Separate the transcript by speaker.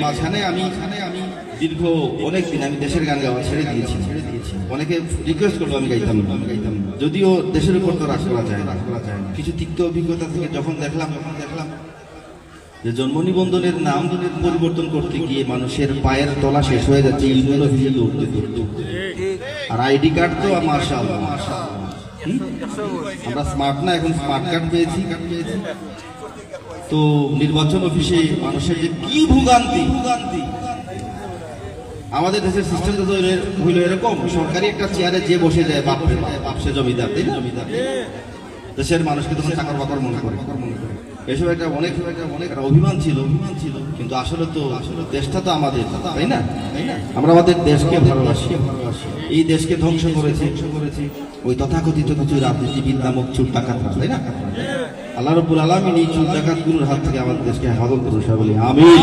Speaker 1: মাঝখানে আমি দীর্ঘ অনেক দিন আমি দেশের গান গাওয়া ছেড়ে দিয়েছি। অনেকে রিকোয়েস্ট করলো আমি গাইতাম, যদিও দেশের উপর তো রাগ করা যায় না। কিছু তিক্ত অভিজ্ঞতা থেকে যখন দেখলাম যে জন্ম নিবন্ধনের নাম পরিবর্তন করতে গিয়ে মানুষের পায়ের তলা শেষ হয়ে যাচ্ছে ইউনিয়ন অফিসে দৌড়তে, আর আইডি কার্ড তো মাশাআল্লাহ আমরা স্মার্ট না, এখন স্মার্ট কার্ড পেয়েছি। তো নির্বাচন অফিসে মানুষের যে কি ভোগান্তি, আমাদের দেশের সিস্টেম তো হইল এরকম, সরকারি একটা চেয়ারে যে বসে যায় বাপসে জমিদার, তাই না? দেশের মানুষকে তখন চাকর বাকর মনে করে। এসব একটা অনেক একটা অভিমান ছিল, কিন্তু আসলে দেশটা তো আমাদের, তাই না? আমরা আমাদের দেশকে ভালোবাসি। এই দেশকে ধ্বংস করেছে ওই তথাকথিত কিছু রাজনীতিবিদ নামক চোর ডাকাতরা, তাই না? আল্লাহ রাব্বুল আলামিন এই চোর ডাকাতগুলোর হাত থেকে আমাদের দেশকে হেফাজত করুন, বলি আমিন।